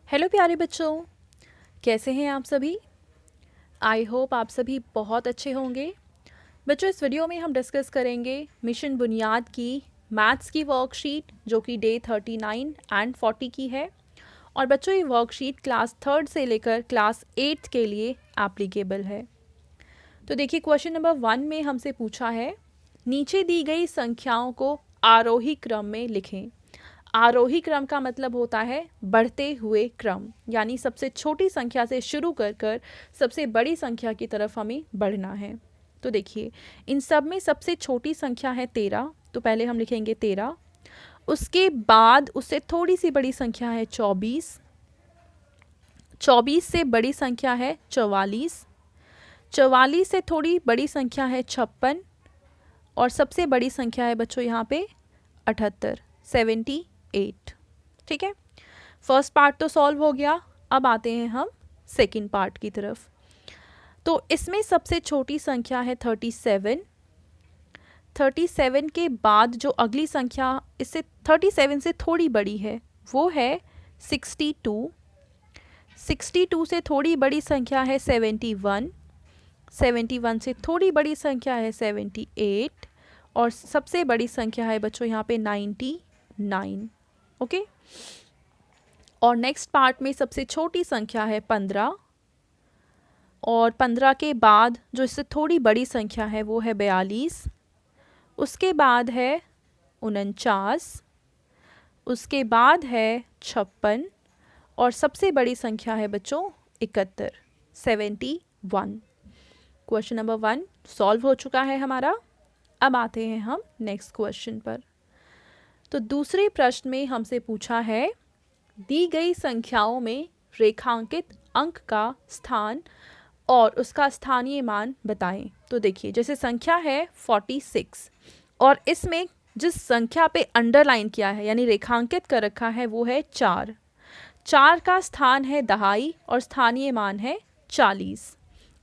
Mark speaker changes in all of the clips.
Speaker 1: Hello प्यारे बच्चों, कैसे हैं आप सभी। आई होप आप सभी बहुत अच्छे होंगे। बच्चों, इस वीडियो में हम डिस्कस करेंगे मिशन बुनियाद की मैथ्स की वर्कशीट जो कि डे 39 एंड 40 की है। और बच्चों, ये वर्कशीट क्लास 3rd से लेकर क्लास 8th के लिए एप्लीकेबल है। तो देखिए, क्वेश्चन नंबर 1 में हमसे पूछा है, नीचे दी गई संख्याओं को आरोही क्रम में लिखें। आरोही क्रम का मतलब होता है बढ़ते हुए क्रम, यानी सबसे छोटी संख्या से शुरू कर कर सबसे बड़ी संख्या की तरफ हमें बढ़ना है। तो देखिए, इन सब में सबसे छोटी संख्या है 13, तो पहले हम लिखेंगे 13। उसके बाद उससे थोड़ी सी बड़ी संख्या है 24। 24 से बड़ी संख्या है 44। 44 से थोड़ी बड़ी संख्या है 56। और सबसे बड़ी संख्या है बच्चों यहाँ पे 78, 78। ठीक है, फर्स्ट पार्ट तो सॉल्व हो गया। अब आते हैं हम सेकंड पार्ट की तरफ। तो इसमें सबसे छोटी संख्या है 37। 37 के बाद जो अगली संख्या इससे 37 से थोड़ी बड़ी है वो है 62। 62 से थोड़ी बड़ी संख्या है 71। 71 से थोड़ी बड़ी संख्या है 78। और सबसे बड़ी संख्या है बच्चों यहाँ पे 99। ओके, और नेक्स्ट पार्ट में सबसे छोटी संख्या है 15। और 15 के बाद जो इससे थोड़ी बड़ी संख्या है वो है 42। उसके बाद है 49। उसके बाद है 56। और सबसे बड़ी संख्या है बच्चों 71, 71। क्वेश्चन नंबर 1 सॉल्व हो चुका है हमारा। अब आते हैं हम नेक्स्ट क्वेश्चन पर। तो दूसरे प्रश्न में हमसे पूछा है, दी गई संख्याओं में रेखांकित अंक का स्थान और उसका स्थानीय मान बताएं। तो देखिए, जैसे संख्या है 46 और इसमें जिस संख्या पे अंडरलाइन किया है यानी रेखांकित कर रखा है वो है 4। 4 का स्थान है दहाई और स्थानीय मान है 40।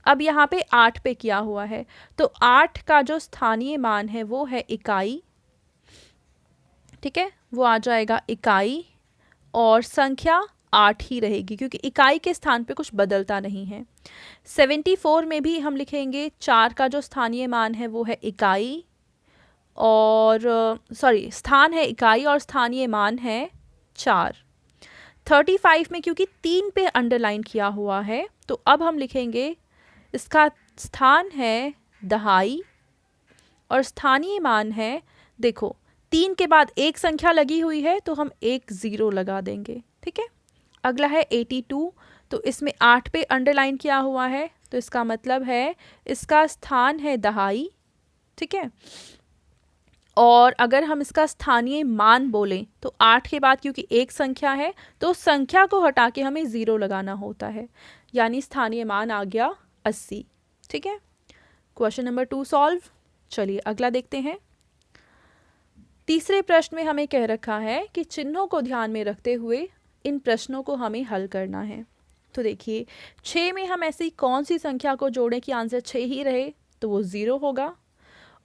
Speaker 1: अब यहाँ पे 8 पे किया हुआ है, तो 8 का जो स्थानीय मान है वो है इकाई। ठीक है, वो आ जाएगा इकाई। और संख्या 8 ही रहेगी क्योंकि इकाई के स्थान पे कुछ बदलता नहीं है। 74 में भी हम लिखेंगे 4 का जो स्थानीय मान है वो है इकाई और स्थान है इकाई और स्थानीय मान है 4। 35 में क्योंकि 3 पे अंडरलाइन किया हुआ है तो अब हम लिखेंगे इसका स्थान है दहाई और स्थानीय मान है, देखो 3 के बाद एक संख्या लगी हुई है तो हम एक 0 लगा देंगे। ठीक है, अगला है 82, तो इसमें 8 पे अंडरलाइन किया हुआ है तो इसका मतलब है इसका स्थान है दहाई। ठीक है, और अगर हम इसका स्थानीय मान बोलें तो 8 के बाद क्योंकि एक संख्या है तो संख्या को हटा के हमें 0 लगाना होता है, यानी स्थानीय मान आ गया 80। ठीक है, क्वेश्चन नंबर 2 सॉल्व। चलिए अगला देखते हैं। तीसरे प्रश्न में हमें कह रखा है कि चिन्हों को ध्यान में रखते हुए इन प्रश्नों को हमें हल करना है। तो देखिए, 6 में हम ऐसी कौन सी संख्या को जोड़ें कि आंसर 6 ही रहे, तो वो 0 होगा।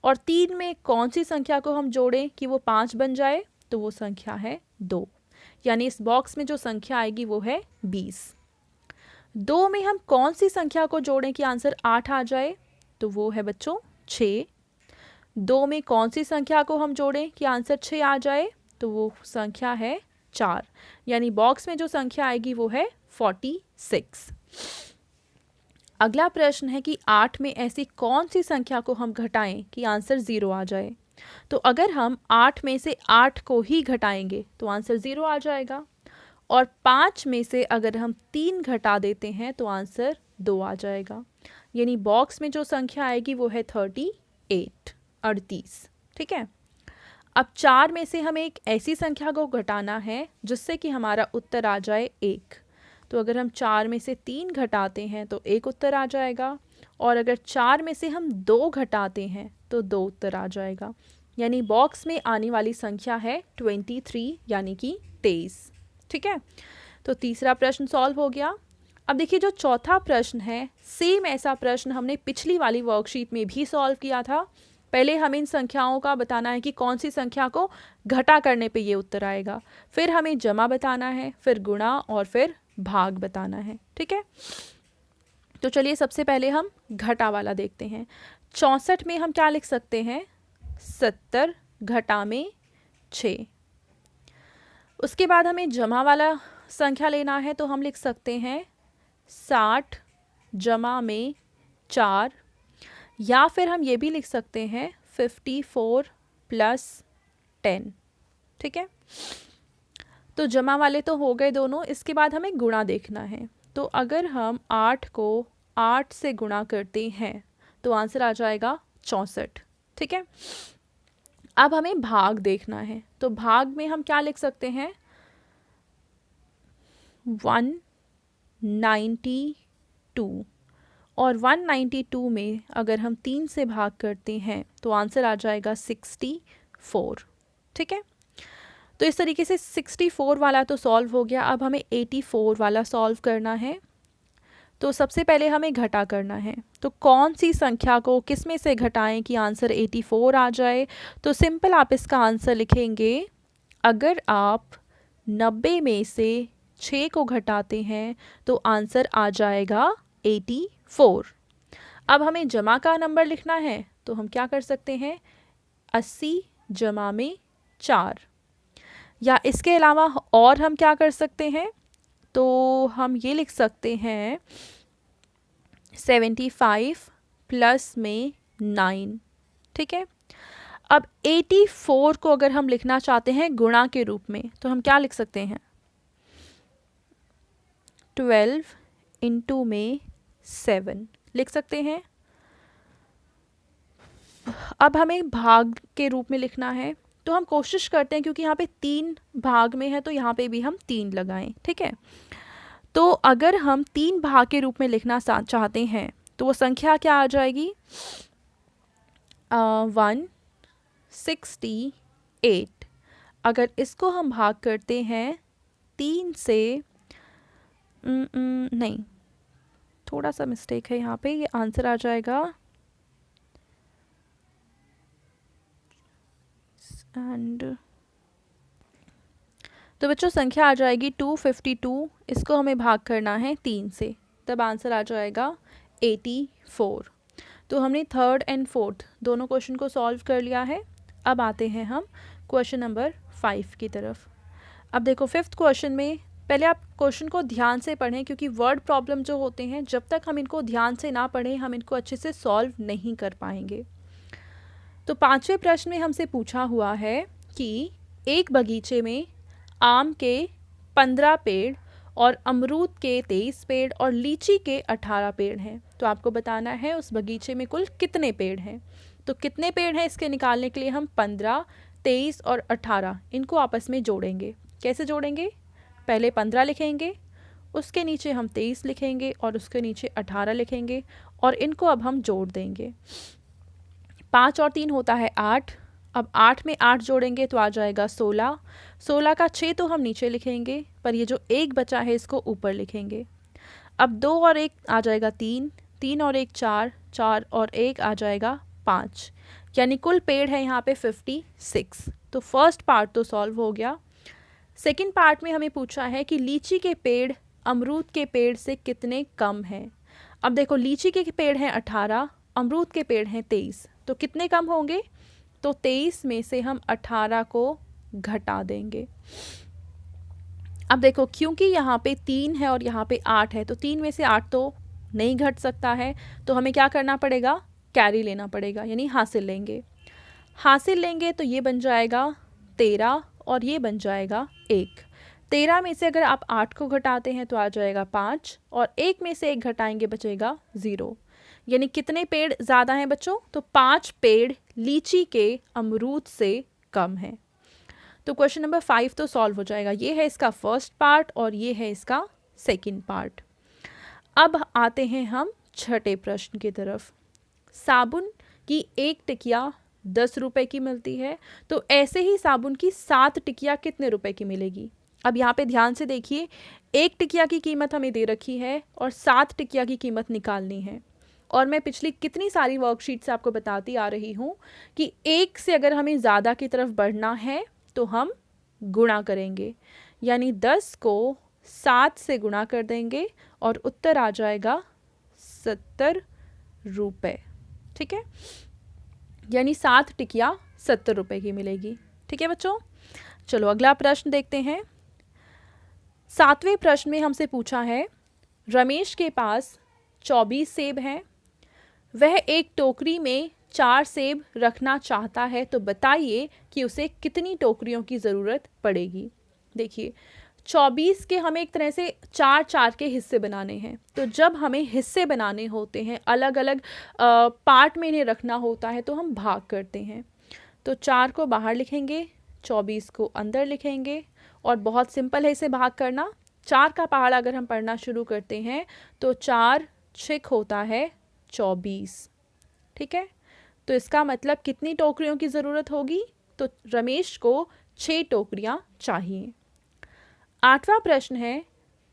Speaker 1: और 3 में कौन सी संख्या को हम जोड़ें कि वो 5 बन जाए, तो वो संख्या है 2, यानी इस बॉक्स में जो संख्या आएगी वो है 20। 2 में हम कौन सी संख्या को जोड़ें कि आंसर 8 आ जाए, तो वो है बच्चों 6। 2 में कौन सी संख्या को हम जोड़ें कि आंसर 6 आ जाए, तो वो संख्या है 4, यानी बॉक्स में जो संख्या आएगी वो है 46। अगला प्रश्न है कि 8 में ऐसी कौन सी संख्या को हम घटाएं कि आंसर 0 आ जाए। तो अगर हम 8 में से 8 को ही घटाएंगे तो आंसर 0 आ जाएगा। और 5 में से अगर हम 3 घटा देते हैं तो आंसर 2 आ जाएगा, यानी बॉक्स में जो संख्या आएगी वो है 38, 38। ठीक है, अब 4 में से हमें एक ऐसी संख्या को घटाना है जिससे कि हमारा उत्तर आ जाए 1। तो अगर हम 4 में से 3 घटाते हैं तो 1 उत्तर आ जाएगा। और अगर 4 में से हम 2 घटाते हैं तो 2 उत्तर आ जाएगा, यानी बॉक्स में आने वाली संख्या है 23, यानी कि 23। ठीक है, तो तीसरा प्रश्न सॉल्व हो गया। अब देखिए, जो चौथा प्रश्न है सेम ऐसा प्रश्न हमने पिछली वाली वर्कशीट में भी सॉल्व किया था। पहले हमें इन संख्याओं का बताना है कि कौन सी संख्या को घटा करने पे ये उत्तर आएगा, फिर हमें जमा बताना है, फिर गुणा और फिर भाग बताना है। ठीक है, तो चलिए सबसे पहले हम घटा वाला देखते हैं। 64 में हम क्या लिख सकते हैं, 70 घटा में 6। उसके बाद हमें जमा वाला संख्या लेना है, तो हम लिख सकते हैं 60 जमा में 4, या फिर हम ये भी लिख सकते हैं 54 प्लस 10। ठीक है, तो जमा वाले तो हो गए दोनों। इसके बाद हमें गुणा देखना है, तो अगर हम 8 को 8 से गुणा करते हैं तो आंसर आ जाएगा 64। ठीक है, अब हमें भाग देखना है, तो भाग में हम क्या लिख सकते हैं, 192, और 192 में अगर हम 3 से भाग करते हैं तो आंसर आ जाएगा 64। ठीक है, तो इस तरीके से 64 वाला तो सॉल्व हो गया। अब हमें 84 वाला सॉल्व करना है, तो सबसे पहले हमें घटा करना है। तो कौन सी संख्या को किस में से घटाएं कि आंसर 84 आ जाए, तो सिंपल आप इसका आंसर लिखेंगे, अगर आप 90 में से 6 को घटाते हैं तो आंसर आ जाएगा 84। अब हमें जमा का नंबर लिखना है, तो हम क्या कर सकते हैं, 80 जमा में 4, या इसके अलावा और हम क्या कर सकते हैं, तो हम ये लिख सकते हैं 75 प्लस में 9। ठीक है, अब 84 को अगर हम लिखना चाहते हैं गुणा के रूप में, तो हम क्या लिख सकते हैं, 12 इंटू में 7 लिख सकते हैं। अब हमें भाग के रूप में लिखना है, तो हम कोशिश करते हैं, क्योंकि यहाँ पे 3 भाग में है तो यहाँ पे भी हम 3 लगाएं। ठीक है, तो अगर हम 3 भाग के रूप में लिखना चाहते हैं तो वो संख्या क्या आ जाएगी, 168। अगर इसको हम भाग करते हैं 3 से, नहीं, थोड़ा सा मिस्टेक है यहाँ पे, ये आंसर आ जाएगा तो बच्चों संख्या आ जाएगी 252। इसको हमें भाग करना है 3 से, तब आंसर आ जाएगा 84। तो हमने थर्ड एंड फोर्थ दोनों क्वेश्चन को सॉल्व कर लिया है। अब आते हैं हम क्वेश्चन नंबर 5 की तरफ। अब देखो फिफ्थ क्वेश्चन में, पहले आप क्वेश्चन को ध्यान से पढ़ें, क्योंकि वर्ड प्रॉब्लम जो होते हैं जब तक हम इनको ध्यान से ना पढ़ें हम इनको अच्छे से सॉल्व नहीं कर पाएंगे। तो 5वें प्रश्न में हमसे पूछा हुआ है कि एक बगीचे में आम के 15 पेड़ और अमरूद के 23 पेड़ और लीची के 18 पेड़ हैं। तो आपको बताना है उस बगीचे में कुल कितने पेड़ हैं। तो कितने पेड़ हैं इसके निकालने के लिए हम 15, 23 और 18 इनको आपस में जोड़ेंगे। कैसे जोड़ेंगे, पहले 15 लिखेंगे, उसके नीचे हम 23 लिखेंगे और उसके नीचे 18 लिखेंगे, और इनको अब हम जोड़ देंगे। 5 और 3 होता है 8। अब 8 में 8 जोड़ेंगे तो आ जाएगा 16। 16 का 6 तो हम नीचे लिखेंगे, पर ये जो 1 बचा है इसको ऊपर लिखेंगे। अब 2 और 1 आ जाएगा 3, 3 और 1 4, 4 और 1 आ जाएगा 5, यानी कुल पेड़ है यहाँ पे 56। तो फर्स्ट पार्ट तो सॉल्व हो गया। सेकंड पार्ट में हमें पूछा है कि लीची के पेड़ अमरूद के पेड़ से कितने कम हैं। अब देखो लीची के पेड़ हैं 18, अमरूद के पेड़ हैं 23, तो कितने कम होंगे, तो 23 में से हम 18 को घटा देंगे। अब देखो क्योंकि यहाँ पे 3 है और यहाँ पे 8 है, तो 3 में से 8 तो नहीं घट सकता है, तो हमें क्या करना पड़ेगा, कैरी लेना पड़ेगा, यानी हासिल लेंगे। हासिल लेंगे तो ये बन जाएगा 13 और ये बन जाएगा 1। 13 में से अगर आप 8 को घटाते हैं तो आ जाएगा 5, और 1 में से 1 घटाएंगे बचेगा 0। यानी कितने पेड़ ज़्यादा हैं बच्चों, तो 5 पेड़ लीची के अमरूद से कम है। तो क्वेश्चन नंबर 5 तो सॉल्व हो जाएगा। ये है इसका फर्स्ट पार्ट और ये है इसका सेकंड पार्ट। अब आते हैं हम छठे प्रश्न की तरफ। साबुन की एक टिकिया 10 रुपए की मिलती है, तो ऐसे ही साबुन की 7 टिकिया कितने रुपए की मिलेगी। अब यहाँ पे ध्यान से देखिए, एक टिकिया की कीमत हमें दे रखी है और 7 टिकिया की कीमत निकालनी है। और मैं पिछली कितनी सारी वर्कशीट से आपको बताती आ रही हूँ कि एक से अगर हमें ज़्यादा की तरफ बढ़ना है तो हम गुणा करेंगे, यानी 10 को 7 से गुणा कर देंगे और उत्तर आ जाएगा 70 रुपये। ठीक है, यानी 7 टिकिया 70 रुपये की मिलेगी। ठीक है बच्चों, चलो अगला प्रश्न देखते हैं। 7वें प्रश्न में हमसे पूछा है, रमेश के पास 24 सेब हैं, वह एक टोकरी में 4 सेब रखना चाहता है, तो बताइए कि उसे कितनी टोकरियों की ज़रूरत पड़ेगी। देखिए 24 के हमें एक तरह से 4 के हिस्से बनाने हैं, तो जब हमें हिस्से बनाने होते हैं, अलग अलग पार्ट में इन्हें रखना होता है, तो हम भाग करते हैं। तो 4 को बाहर लिखेंगे, 24 को अंदर लिखेंगे, और बहुत सिंपल है इसे भाग करना। 4 का पहाड़ अगर हम पढ़ना शुरू करते हैं तो 4 6 होता है 24। ठीक है, तो इसका मतलब कितनी टोकरियों की ज़रूरत होगी, तो रमेश को 6 टोकरियां चाहिए। 8वां प्रश्न है,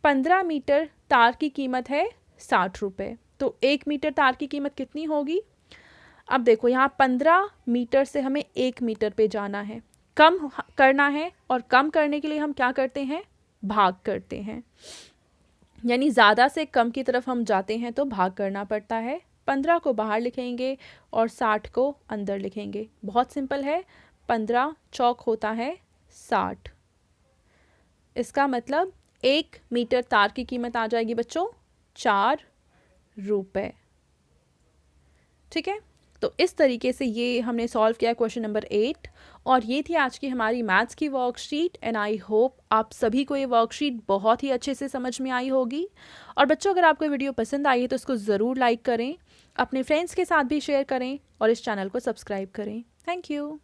Speaker 1: 15 मीटर तार की कीमत है 60 रुपये, तो 1 मीटर तार की कीमत कितनी होगी। अब देखो यहाँ 15 मीटर से हमें 1 मीटर पे जाना है, कम करना है, और कम करने के लिए हम क्या करते हैं, भाग करते हैं, यानी ज़्यादा से कम की तरफ हम जाते हैं तो भाग करना पड़ता है। 15 को बाहर लिखेंगे और 60 को अंदर लिखेंगे। बहुत सिंपल है, 15 चौक होता है 60। इसका मतलब 1 मीटर तार की कीमत आ जाएगी बच्चों 4 रुपये। ठीक है, तो इस तरीके से ये हमने सॉल्व किया क्वेश्चन नंबर 8, और ये थी आज की हमारी मैथ्स की वर्कशीट। एंड आई होप आप सभी को ये वर्कशीट बहुत ही अच्छे से समझ में आई होगी। और बच्चों, अगर आपको वीडियो पसंद आई है तो इसको ज़रूर लाइक करें, अपने फ्रेंड्स के साथ भी शेयर करें, और इस चैनल को सब्सक्राइब करें। Thank you.